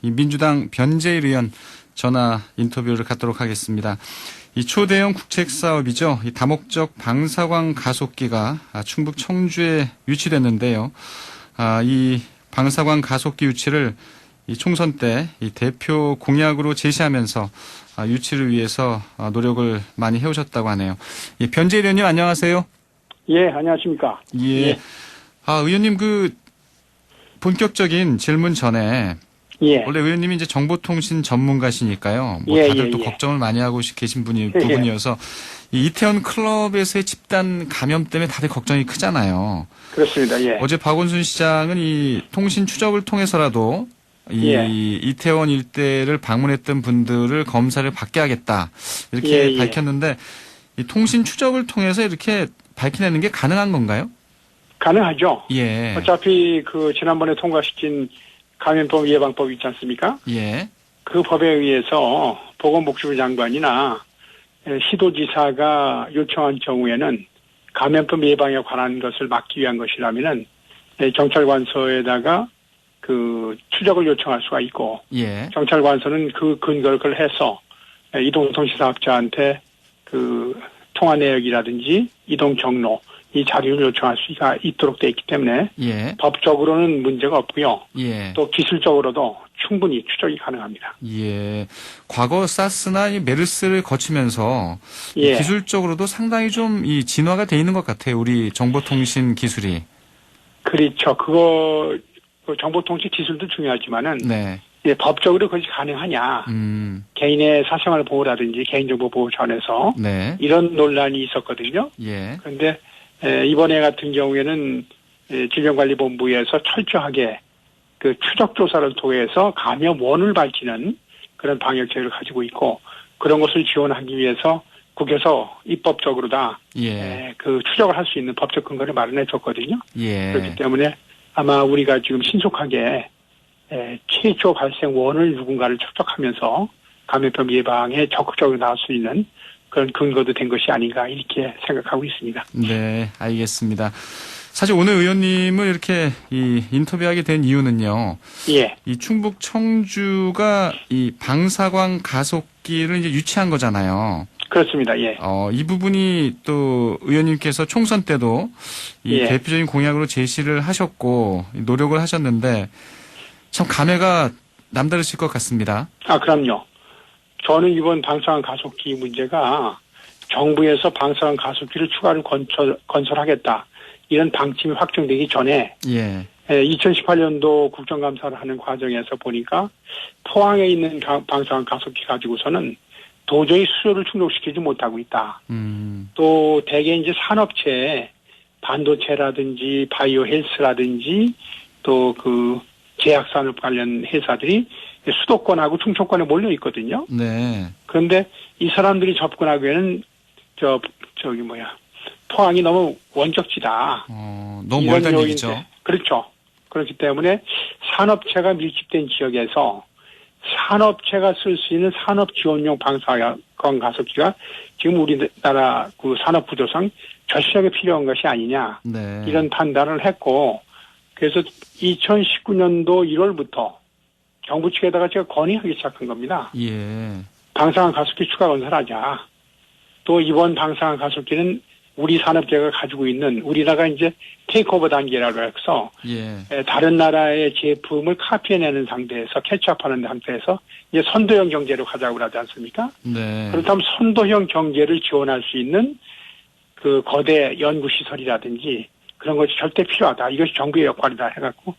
이 민주당 변재일 의원 전화 인터뷰를 갖도록 하겠습니다. 이 초대형 국책 사업이죠. 이 다목적 방사광 가속기가 충북 청주에 유치됐는데요. 이 방사광 가속기 유치를 이 총선 때 이 대표 공약으로 제시하면서 유치를 위해서 노력을 많이 해오셨다고 하네요. 예, 변재일 의원님 안녕하세요. 예, 안녕하십니까. 예. 의원님 본격적인 질문 전에 예. 원래 의원님이 이제 정보통신 전문가시니까요. 다들 또 걱정을 많이 하고 계신 부분이어서 이 이태원 클럽에서의 집단 감염 때문에 다들 걱정이 크잖아요. 그렇습니다. 예. 어제 박원순 시장은 이 통신 추적을 통해서라도 이태원 일대를 방문했던 분들을 검사를 받게 하겠다 이렇게 밝혔는데 이 통신 추적을 통해서 이렇게 밝혀내는 게 가능한 건가요? 가능하죠. 예. 어차피 지난번에 통과시킨 감염법 예방법 있지 않습니까? 예. 그 법에 의해서 보건복지부 장관이나 시도지사가 요청한 경우에는 감염법 예방에 관한 것을 막기 위한 것이라면은 경찰관서에다가 추적을 요청할 수가 있고, 예. 경찰관서는 그 근거를 해서 이동통신사업자한테 통화 내역이라든지 이동 경로 이 자료를 요청할 수가 있도록 되어 있기 때문에 법적으로는 문제가 없고요. 또 기술적으로도 충분히 추적이 가능합니다. 예. 과거 사스나 이 메르스를 거치면서 기술적으로도 상당히 좀 이 진화가 돼 있는 것 같아요. 우리 정보통신 기술이. 그렇죠. 정보통신 기술도 중요하지만은 법적으로 그것이 가능하냐. 개인의 사생활 보호라든지 개인정보 보호 차원에서 이런 논란이 있었거든요. 그런데 이번에 같은 경우에는 질병관리본부에서 철저하게 추적 조사를 통해서 감염 원을 밝히는 그런 방역책을 가지고 있고, 그런 것을 지원하기 위해서 국에서 입법적으로 다 추적을 할 수 있는 법적 근거를 마련해 줬거든요. 그렇기 때문에 아마 우리가 지금 신속하게 최초 발생 원을 누군가를 추적하면서 감염병 예방에 적극적으로 나올 수 있는 그런 근거도 된 것이 아닌가 이렇게 생각하고 있습니다. 네, 알겠습니다. 사실 오늘 의원님을 이렇게 인터뷰하게 된 이유는요. 이 충북 청주가 이 방사광 가속기를 이제 유치한 거잖아요. 그렇습니다. 예. 이 부분이 또 의원님께서 총선 때도 이 대표적인 공약으로 제시를 하셨고 노력을 하셨는데 참 감회가 남다르실 것 같습니다. 그럼요. 저는 이번 방사광 가속기 문제가 정부에서 방사광 가속기를 추가로 건설하겠다. 이런 방침이 확정되기 전에 2018년도 국정감사를 하는 과정에서 보니까 포항에 있는 방사광 가속기 가지고서는 도저히 수요를 충족시키지 못하고 있다. 또 대개 이제 산업체, 반도체라든지 바이오 헬스라든지 또 제약산업 관련 회사들이 수도권하고 충청권에 몰려 있거든요. 그런데 이 사람들이 접근하기에는 포항이 너무 원적지다. 너무 멀다는 얘기죠. 그렇죠. 그렇기 때문에 산업체가 밀집된 지역에서 산업체가 쓸 수 있는 산업 지원용 방사광 가속기가 지금 우리나라 산업 구조상 절실하게 필요한 것이 아니냐. 이런 판단을 했고, 그래서 2019년도 1월부터 정부 측에다가 제가 건의하기 시작한 겁니다. 방사광 가속기 추가 건설하자. 또 이번 방사광 가속기는 우리 산업체가 가지고 있는, 우리나라가 이제 테이크오버 단계라고 해서 다른 나라의 제품을 카피해내는 상태에서 캐치업하는 상태에서 이제 선도형 경제로 가자고 그러지 않습니까? 그렇다면 선도형 경제를 지원할 수 있는 거대 연구시설이라든지 그런 것이 절대 필요하다. 이것이 정부의 역할이다 해갖고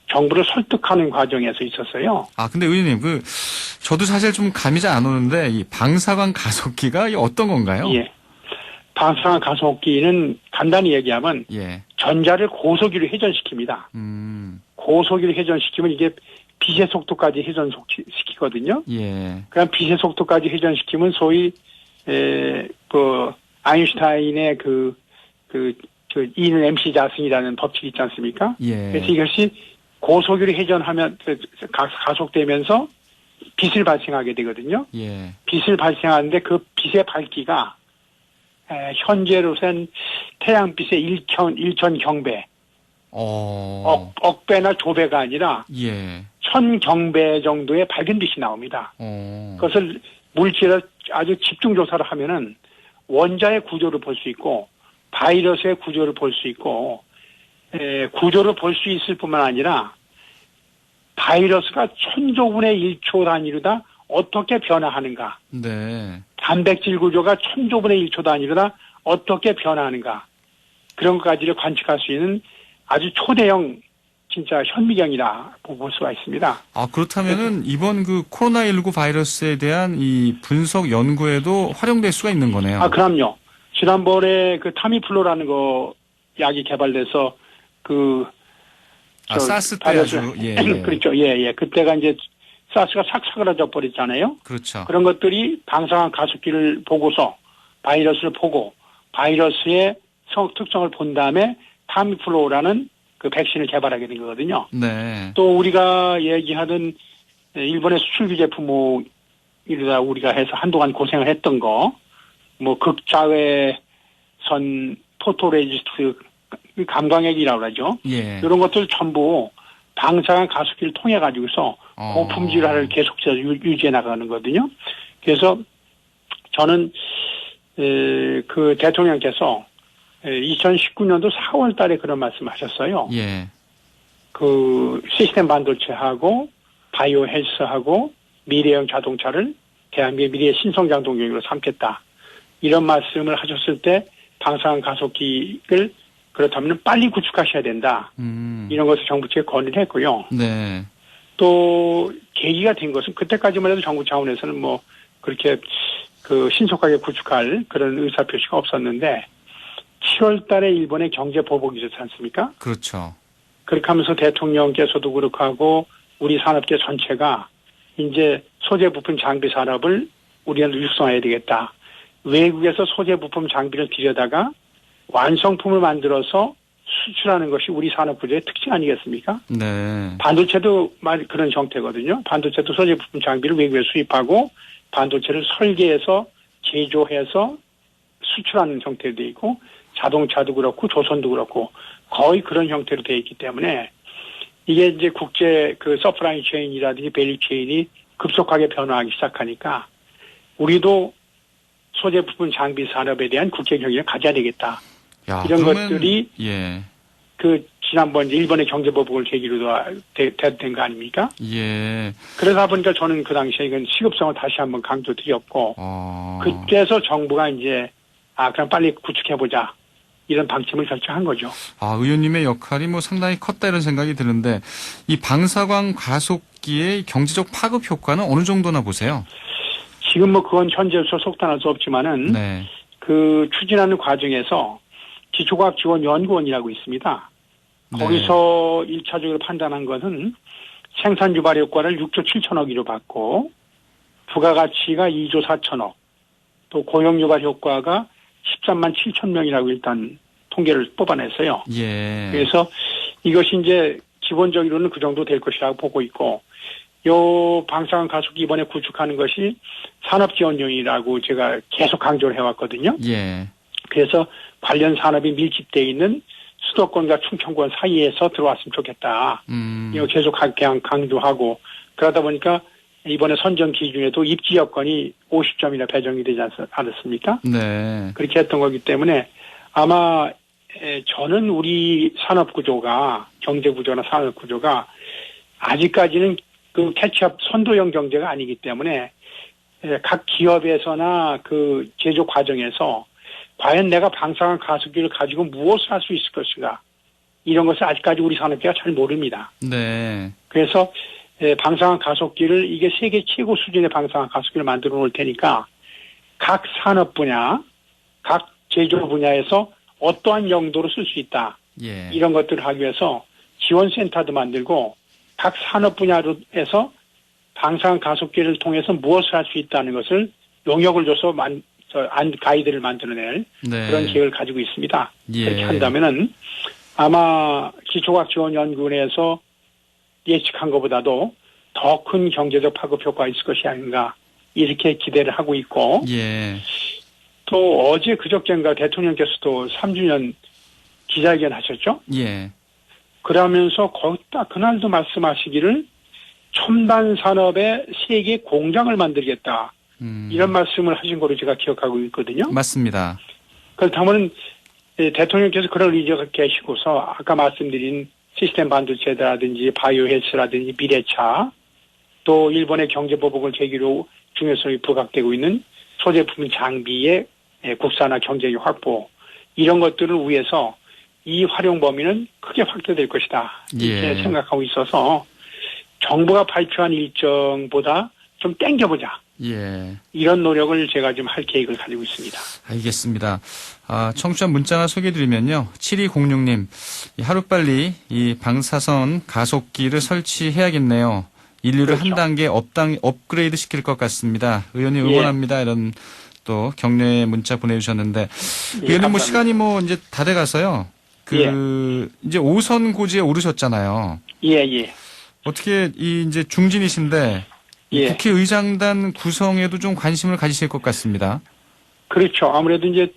정부를 설득하는 과정에서 있었어요. 근데 의원님, 저도 사실 좀 감이 잘 안 오는데 이 방사광 가속기가 어떤 건가요? 방사광 가속기는 간단히 얘기하면 전자를 고속유로 회전시킵니다. 고속유로 회전시키면 이게 빛의 속도까지 회전시키거든요. 그럼 빛의 속도까지 회전시키면 소위 아인슈타인의 E는 MC 자승이라는 법칙이 있지 않습니까? 그래서 이것이 고속유로 회전하면 가속되면서 빛을 발생하게 되거든요. 빛을 발생하는데 그 빛의 밝기가 현재로선 태양빛의 1천 경배, 억배나 조배가 아니라 1000경배 정도의 밝은 빛이 나옵니다. 그것을 물질을 아주 집중 조사를 하면은 원자의 구조를 볼 수 있고 바이러스의 구조를 볼 수 있고 구조를 볼 수 있을 뿐만 아니라 바이러스가 천조분의 1초 단위로다 어떻게 변화하는가. 네. 단백질 구조가 천조분의 1초 단위로다 어떻게 변화하는가. 그런 것까지를 관측할 수 있는 아주 초대형 진짜 현미경이라 볼 수가 있습니다. 아, 그렇다면은 이번 그 코로나19 바이러스에 대한 이 분석 연구에도 활용될 수가 있는 거네요. 아, 그럼요. 지난번에 그 타미플루라는 거 약이 개발돼서 사스 때 바이러스, 아주, 예. 그렇죠. 예. 그때가 이제 사스가 싹 사그라져 버렸잖아요. 그렇죠. 그런 것들이 방사선 가습기를 보고서 바이러스를 보고 바이러스의 특성을 본 다음에 타미플루라는 그 백신을 개발하게 된 거거든요. 네. 또 우리가 얘기하던 일본의 수출기 제품 이러다 우리가 해서 한동안 고생을 했던 거, 극자외선 포토레지스트 감광액이라고 그러죠. 예. 이런 것들 전부 방사선 가습기를 통해 가지고서 고품 질화를 계속해서 유지해 나가는 거거든요. 그래서 저는 그 대통령께서 2019년도 4월 달에 그런 말씀 하셨어요. 예. 그 시스템 반도체하고 바이오 헬스하고 미래형 자동차를 대한민국의 미래의 신성장 동력으로 삼겠다. 이런 말씀을 하셨을 때 방사선 가속기를 그렇다면 빨리 구축하셔야 된다. 이런 것을 정부 측에 건의를 했고요. 네. 또 계기가 된 것은 그때까지만 해도 정부 차원에서는 그렇게 신속하게 구축할 그런 의사표시가 없었는데 7월 달에 일본의 경제 보복이 있었지 않습니까? 그렇죠. 그렇게 하면서 대통령께서도 그렇고 하고 우리 산업계 전체가 이제 소재 부품 장비 산업을 우리는 육성해야 되겠다. 외국에서 소재 부품 장비를 들여다가 완성품을 만들어서 수출하는 것이 우리 산업 구조의 특징 아니겠습니까? 네. 반도체도 그런 형태거든요. 반도체도 소재 부품 장비를 외국에 수입하고 반도체를 설계해서 제조해서 수출하는 형태로 되어 있고 자동차도 그렇고 조선도 그렇고 거의 그런 형태로 되어 있기 때문에 이게 이제 국제 서프라이 체인이라든지 밸류 체인이 급속하게 변화하기 시작하니까 우리도 소재 부품 장비 산업에 대한 국제 경쟁을 가져야 되겠다. 야, 이런 것들이 예. 지난번 일본의 경제 보복을 계기로 된 거 아닙니까? 예. 그러다 보니까 저는 그 당시에 이건 시급성을 다시 한번 강조드렸고 그때서 정부가 이제 그럼 빨리 구축해보자. 이런 방침을 결정한 거죠. 의원님의 역할이 상당히 컸다 이런 생각이 드는데 이 방사광 가속기의 경제적 파급 효과는 어느 정도나 보세요? 지금 그건 현재로서 속단할 수 없지만은 네. 그 추진하는 과정에서 기초과학지원연구원이라고 있습니다. 거기서 1차적으로 판단한 것은 생산 유발 효과를 6조 7천억으로 받고 부가가치가 2조 4천억 또 고용 유발 효과가 13만 7천 명이라고 일단 통계를 뽑아냈어요. 예. 그래서 이것이 이제 기본적으로는 그 정도 될 것이라고 보고 있고 요 방사선 가속기 이번에 구축하는 것이 산업지원용이라고 제가 계속 강조를 해왔거든요. 예. 그래서 관련 산업이 밀집되어 있는 수도권과 충청권 사이에서 들어왔으면 좋겠다. 이거 계속 그냥 강조하고 그러다 보니까 이번에 선정 기준에도 입지 여건이 50점이나 배정이 되지 않았습니까? 네. 그렇게 했던 거기 때문에 아마 저는 우리 산업 구조가 경제 구조나 산업 구조가 아직까지는 그 캐치업 선도형 경제가 아니기 때문에 각 기업에서나 그 제조 과정에서 과연 내가 방사선 가습기를 가지고 무엇을 할 수 있을 것인가 이런 것을 아직까지 우리 산업계가 잘 모릅니다. 네. 그래서 방사선 가속기를 이게 세계 최고 수준의 방사선 가속기를 만들어 놓을 테니까 각 산업 분야, 각 제조 분야에서 어떠한 용도로 쓸 수 있다. 예. 이런 것들을 하기 위해서 지원센터도 만들고 각 산업 분야에서 방사선 가속기를 통해서 무엇을 할 수 있다는 것을 용역을 줘서 가이드를 만들어낼 그런 계획을 가지고 있습니다. 예. 그렇게 한다면은 아마 기초과학지원연구원에서 예측한 것보다도 더 큰 경제적 파급 효과가 있을 것이 아닌가 이렇게 기대를 하고 있고 예. 또 어제 그저께인가 대통령께서도 3주년 기자회견 하셨죠? 예. 그러면서 거의 딱 그날도 말씀하시기를 첨단 산업의 세계 공장을 만들겠다. 이런 음, 말씀을 하신 거로 제가 기억하고 있거든요. 맞습니다. 그렇다면 대통령께서 그런 의지가 계시고서 아까 말씀드린 시스템 반도체라든지 바이오헬스라든지 미래차 또 일본의 경제보복을 계기로 중요성이 부각되고 있는 소재품 장비의 국산화 경쟁력 확보 이런 것들을 위해서 이 활용 범위는 크게 확대될 것이다. 이렇게 예. 생각하고 있어서 정부가 발표한 일정보다 좀 땡겨보자. 예. 이런 노력을 제가 좀 할 계획을 가지고 있습니다. 알겠습니다. 청취자 문자 하나 소개해드리면요. 7206님, 하루빨리 이 방사선 가속기를 설치해야겠네요. 인류를 그렇죠. 한 단계 업그레이드 시킬 것 같습니다. 의원님 예. 응원합니다. 이런 또 격려의 문자 보내주셨는데, 예, 의원님 뭐 감사합니다. 시간이 뭐 이제 다 돼가서요. 이제 5선 고지에 오르셨잖아요. 예, 예. 어떻게 이제 중진이신데 이 예. 국회의장단 구성에도 좀 관심을 가지실 것 같습니다. 그렇죠. 아무래도 이제,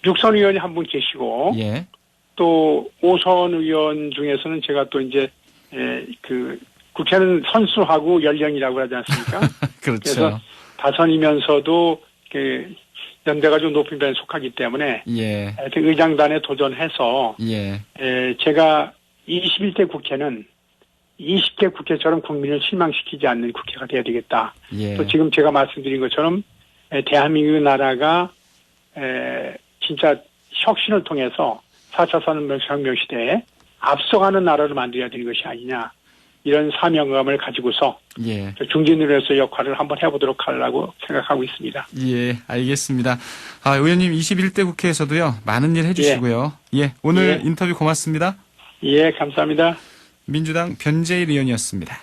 육선 의원이 한 분 계시고, 예. 또 5선 의원 중에서는 제가 또 이제, 국회는 선수하고 연령이라고 하지 않습니까? 그렇죠. 그래서 다선이면서도 연대가 좀 높은 편에 속하기 때문에 예. 하여튼 의장단에 도전해서 예. 제가 21대 국회는 20대 국회처럼 국민을 실망시키지 않는 국회가 돼야 되겠다. 예. 또 지금 제가 말씀드린 것처럼 대한민국 나라가 진짜 혁신을 통해서 4차 산업혁명 시대에 앞서가는 나라를 만들어야 되는 것이 아니냐. 이런 사명감을 가지고서 예. 중진으로서 역할을 한번 해보도록 하려고 생각하고 있습니다. 예, 알겠습니다. 의원님 21대 국회에서도요, 많은 일 해주시고요. 예, 오늘 예. 인터뷰 고맙습니다. 예, 감사합니다. 민주당 변재일 의원이었습니다.